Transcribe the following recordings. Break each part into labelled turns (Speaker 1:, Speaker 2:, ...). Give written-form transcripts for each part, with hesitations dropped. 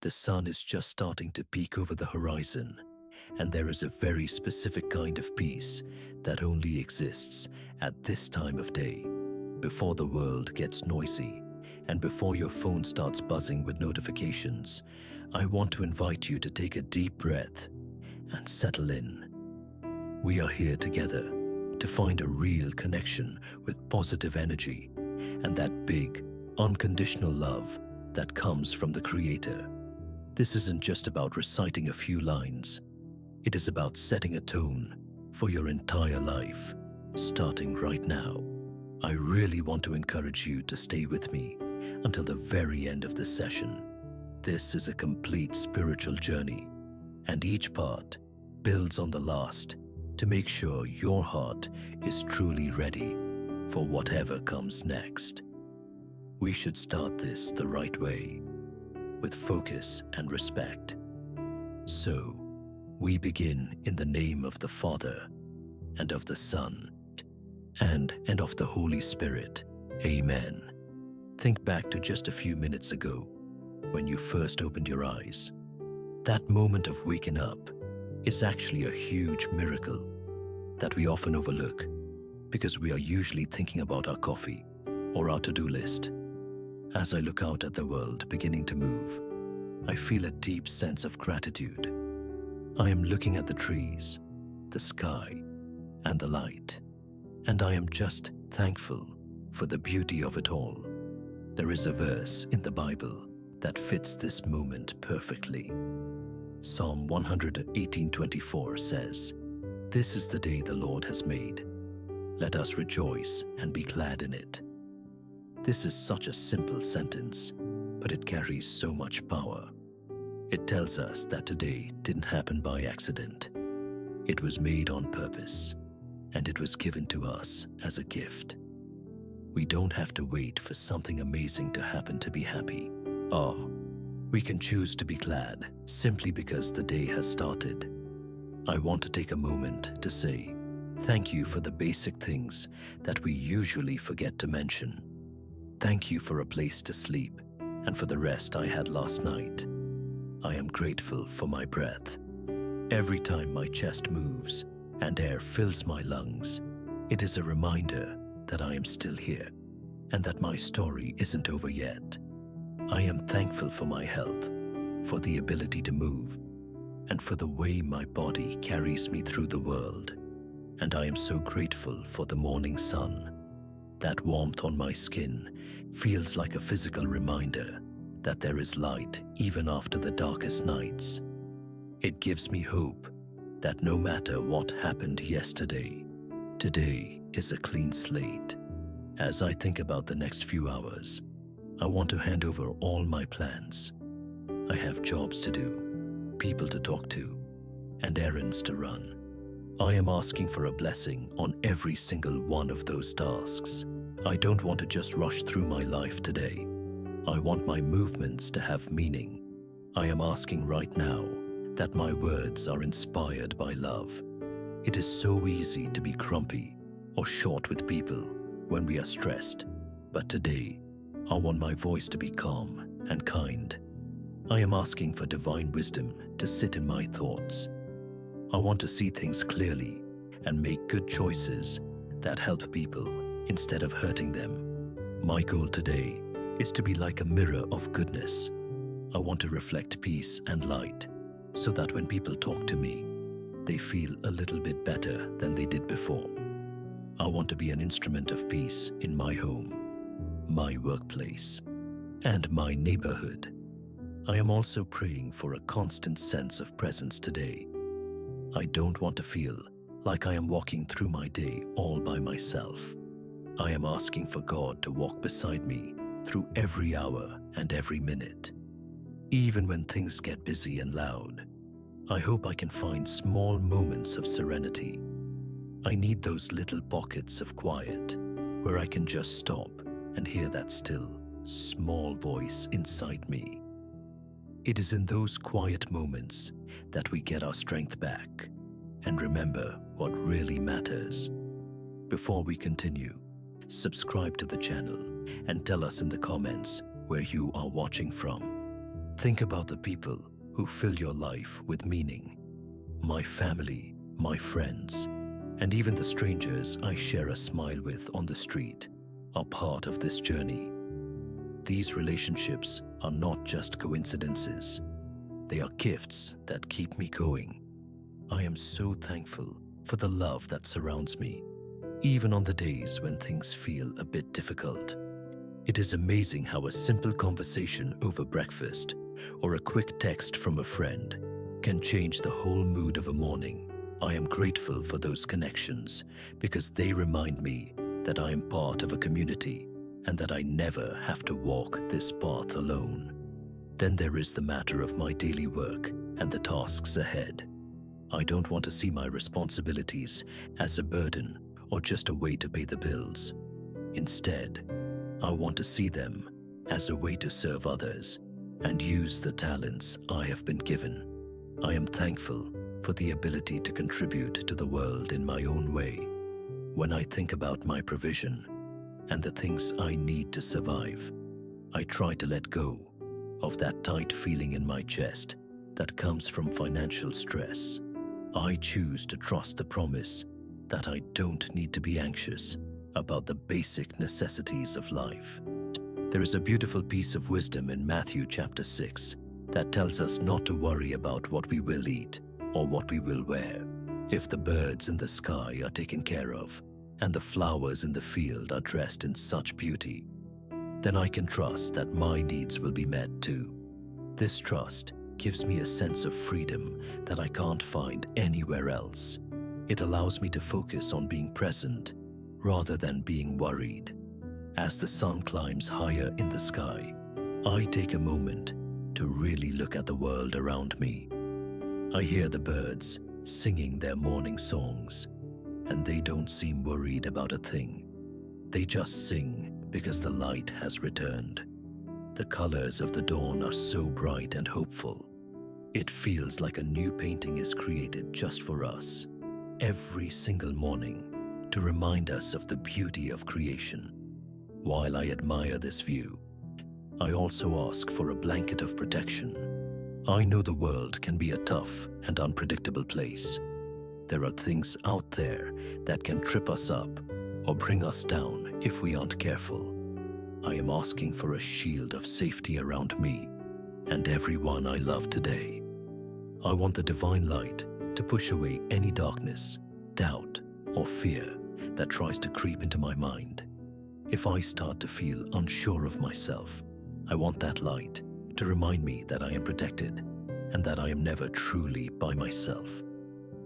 Speaker 1: The sun is just starting to peek over the horizon, and there is a very specific kind of peace that only exists at this time of day, before the world gets noisy and before your phone starts buzzing with notifications. I want to invite you to take a deep breath and settle in. We are here together to find a real connection with positive energy and that big, unconditional love that comes from the Creator. This isn't just about reciting a few lines. It is about setting a tone for your entire life, starting right now. I really want to encourage you to stay with me until the very end of the session. This is a complete spiritual journey, and each part builds on the last to make sure your heart is truly ready for whatever comes next. We should start this the right way, with focus and respect. So, we begin in the name of the Father, and of the Son, and of the Holy Spirit. Amen. Think back to just a few minutes ago, when you first opened your eyes. That moment of waking up is actually a huge miracle that we often overlook because we are usually thinking about our coffee or our to-do list. As I look out at the world beginning to move, I feel a deep sense of gratitude. I am looking at the trees, the sky, and the light, and I am just thankful for the beauty of it all. There is a verse in the Bible that fits this moment perfectly. Psalm 118:24 says, "This is the day the Lord has made. Let us rejoice and be glad in it." This is such a simple sentence, but it carries so much power. It tells us that today didn't happen by accident. It was made on purpose, and it was given to us as a gift. We don't have to wait for something amazing to happen to be happy. We can choose to be glad simply because the day has started. I want to take a moment to say thank you for the basic things that we usually forget to mention. Thank you for a place to sleep and for the rest I had last night. I am grateful for my breath. Every time my chest moves and air fills my lungs, it is a reminder that I am still here and that my story isn't over yet. I am thankful for my health, for the ability to move, and for the way my body carries me through the world. And I am so grateful for the morning sun. That warmth on my skin feels like a physical reminder that there is light even after the darkest nights. It gives me hope that no matter what happened yesterday, today is a clean slate. As I think about the next few hours, I want to hand over all my plans. I have jobs to do, people to talk to, and errands to run. I am asking for a blessing on every single one of those tasks. I don't want to just rush through my life today. I want my movements to have meaning. I am asking right now that my words are inspired by love. It is so easy to be grumpy or short with people when we are stressed, but today, I want my voice to be calm and kind. I am asking for divine wisdom to sit in my thoughts. I want to see things clearly and make good choices that help people instead of hurting them. My goal today is to be like a mirror of goodness. I want to reflect peace and light so that when people talk to me, they feel a little bit better than they did before. I want to be an instrument of peace in my home, my workplace, and my neighborhood. I am also praying for a constant sense of presence today. I don't want to feel like I am walking through my day all by myself. I am asking for God to walk beside me through every hour and every minute. Even when things get busy and loud, I hope I can find small moments of serenity. I need those little pockets of quiet where I can just stop and hear that still, small voice inside me. It is in those quiet moments that we get our strength back and remember what really matters. Before we continue, subscribe to the channel and tell us in the comments where you are watching from. Think about the people who fill your life with meaning. My family, my friends, and even the strangers I share a smile with on the street are part of this journey. These relationships are not just coincidences. They are gifts that keep me going. I am so thankful for the love that surrounds me, even on the days when things feel a bit difficult. It is amazing how a simple conversation over breakfast or a quick text from a friend can change the whole mood of a morning. I am grateful for those connections because they remind me that I am part of a community and that I never have to walk this path alone. Then there is the matter of my daily work and the tasks ahead. I don't want to see my responsibilities as a burden or just a way to pay the bills. Instead, I want to see them as a way to serve others and use the talents I have been given. I am thankful for the ability to contribute to the world in my own way. When I think about my provision and the things I need to survive, I try to let go of that tight feeling in my chest that comes from financial stress. I choose to trust the promise that I don't need to be anxious about the basic necessities of life. There is a beautiful piece of wisdom in Matthew chapter 6 that tells us not to worry about what we will eat or what we will wear. If the birds in the sky are taken care of and the flowers in the field are dressed in such beauty, then I can trust that my needs will be met too. This trust gives me a sense of freedom that I can't find anywhere else. It allows me to focus on being present rather than being worried. As the sun climbs higher in the sky, I take a moment to really look at the world around me. I hear the birds singing their morning songs, and they don't seem worried about a thing. They just sing because the light has returned. The colors of the dawn are so bright and hopeful. It feels like a new painting is created just for us, every single morning, to remind us of the beauty of creation. While I admire this view, I also ask for a blanket of protection. I know the world can be a tough and unpredictable place. There are things out there that can trip us up or bring us down if we aren't careful. I am asking for a shield of safety around me and everyone I love today. I want the divine light to push away any darkness, doubt, or fear that tries to creep into my mind. If I start to feel unsure of myself, I want that light to remind me that I am protected and that I am never truly by myself.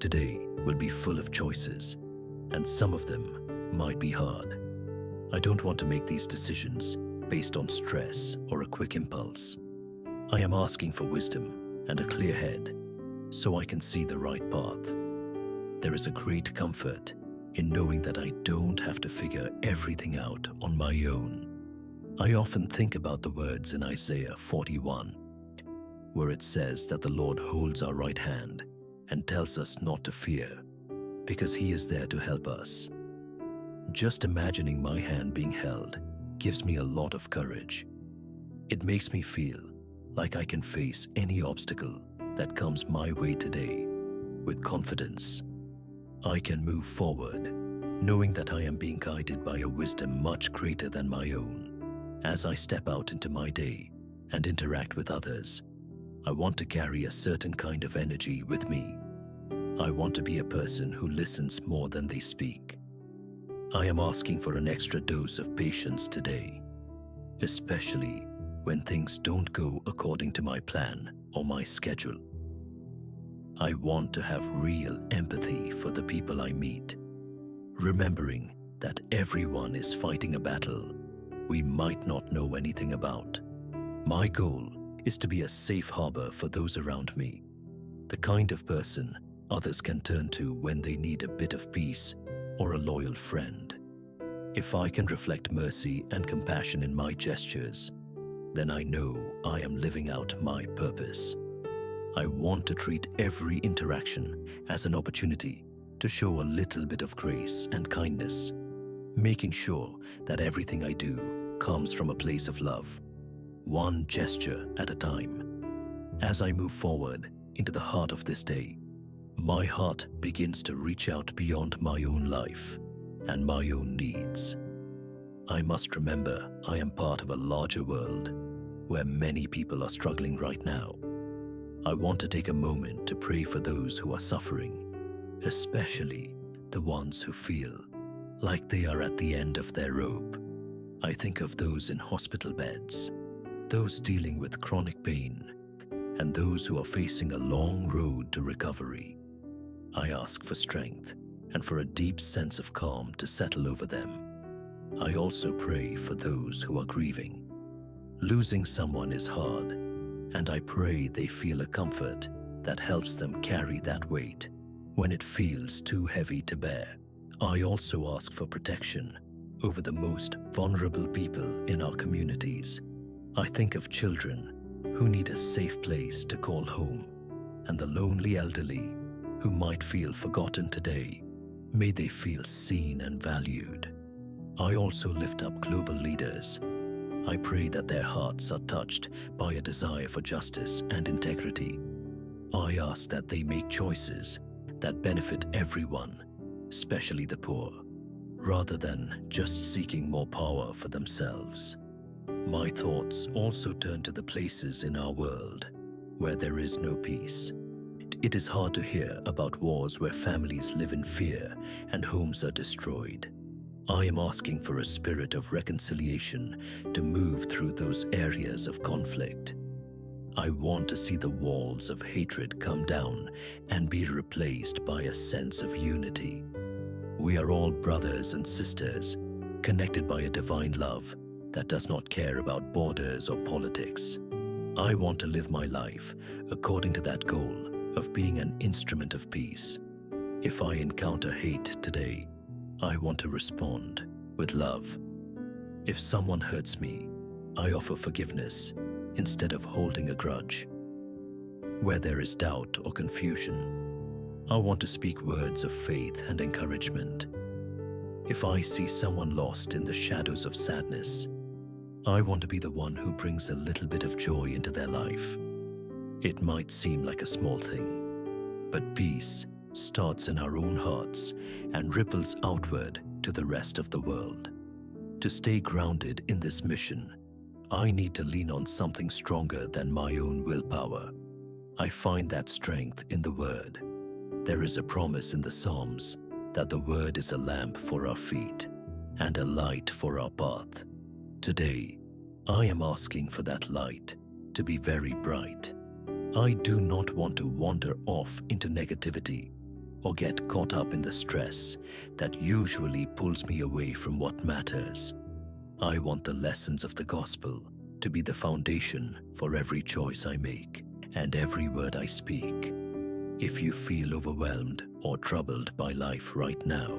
Speaker 1: Today will be full of choices, and some of them might be hard. I don't want to make these decisions based on stress or a quick impulse. I am asking for wisdom and a clear head so I can see the right path. There is a great comfort in knowing that I don't have to figure everything out on my own. I often think about the words in Isaiah 41, where it says that the Lord holds our right hand and tells us not to fear because He is there to help us. Just imagining my hand being held gives me a lot of courage. It makes me feel like I can face any obstacle that comes my way today with confidence. I can move forward, knowing that I am being guided by a wisdom much greater than my own. As I step out into my day and interact with others, I want to carry a certain kind of energy with me. I want to be a person who listens more than they speak. I am asking for an extra dose of patience today, especially when things don't go according to my plan or my schedule. I want to have real empathy for the people I meet, remembering that everyone is fighting a battle we might not know anything about. My goal is to be a safe harbor for those around me, the kind of person others can turn to when they need a bit of peace or a loyal friend. If I can reflect mercy and compassion in my gestures, then I know I am living out my purpose. I want to treat every interaction as an opportunity to show a little bit of grace and kindness, making sure that everything I do comes from a place of love, one gesture at a time. As I move forward into the heart of this day, my heart begins to reach out beyond my own life and my own needs. I must remember I am part of a larger world where many people are struggling right now. I want to take a moment to pray for those who are suffering, especially the ones who feel like they are at the end of their rope. I think of those in hospital beds, those dealing with chronic pain, and those who are facing a long road to recovery. I ask for strength and for a deep sense of calm to settle over them. I also pray for those who are grieving. Losing someone is hard, and I pray they feel a comfort that helps them carry that weight when it feels too heavy to bear. I also ask for protection over the most vulnerable people in our communities. I think of children who need a safe place to call home, and the lonely elderly who might feel forgotten today. May they feel seen and valued. I also lift up global leaders. I pray that their hearts are touched by a desire for justice and integrity. I ask that they make choices that benefit everyone, especially the poor, rather than just seeking more power for themselves. My thoughts also turn to the places in our world where there is no peace. It is hard to hear about wars where families live in fear and homes are destroyed. I am asking for a spirit of reconciliation to move through those areas of conflict. I want to see the walls of hatred come down and be replaced by a sense of unity. We are all brothers and sisters, connected by a divine love that does not care about borders or politics. I want to live my life according to that goal of being an instrument of peace. If I encounter hate today, I want to respond with love. If someone hurts me, I offer forgiveness instead of holding a grudge. Where there is doubt or confusion, I want to speak words of faith and encouragement. If I see someone lost in the shadows of sadness, I want to be the one who brings a little bit of joy into their life. It might seem like a small thing, but peace starts in our own hearts and ripples outward to the rest of the world. To stay grounded in this mission, I need to lean on something stronger than my own willpower. I find that strength in the Word. There is a promise in the Psalms that the Word is a lamp for our feet and a light for our path. Today, I am asking for that light to be very bright. I do not want to wander off into negativity or get caught up in the stress that usually pulls me away from what matters. I want the lessons of the gospel to be the foundation for every choice I make and every word I speak. If you feel overwhelmed or troubled by life right now,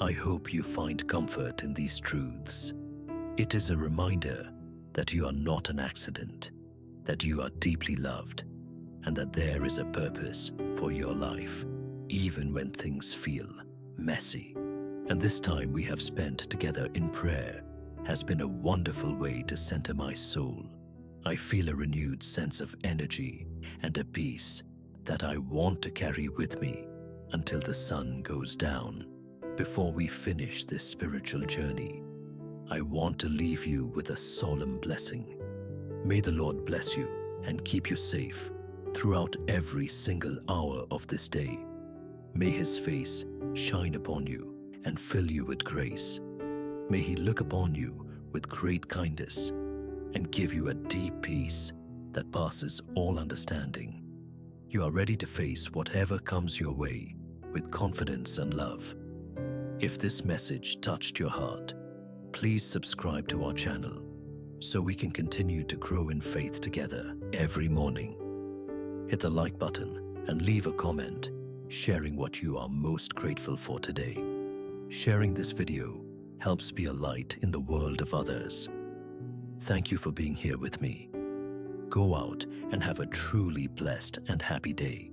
Speaker 1: I hope you find comfort in these truths. It is a reminder that you are not an accident, that you are deeply loved, and that there is a purpose for your life, even when things feel messy. And this time we have spent together in prayer has been a wonderful way to center my soul. I feel a renewed sense of energy and a peace that I want to carry with me until the sun goes down. Before we finish this spiritual journey, I want to leave you with a solemn blessing. May the Lord bless you and keep you safe throughout every single hour of this day. May His face shine upon you and fill you with grace. May He look upon you with great kindness and give you a deep peace that passes all understanding. You are ready to face whatever comes your way with confidence and love. If this message touched your heart, please subscribe to our channel so we can continue to grow in faith together every morning. Hit the like button and leave a comment sharing what you are most grateful for today. Sharing this video helps be a light in the world of others. Thank you for being here with me. Go out and have a truly blessed and happy day.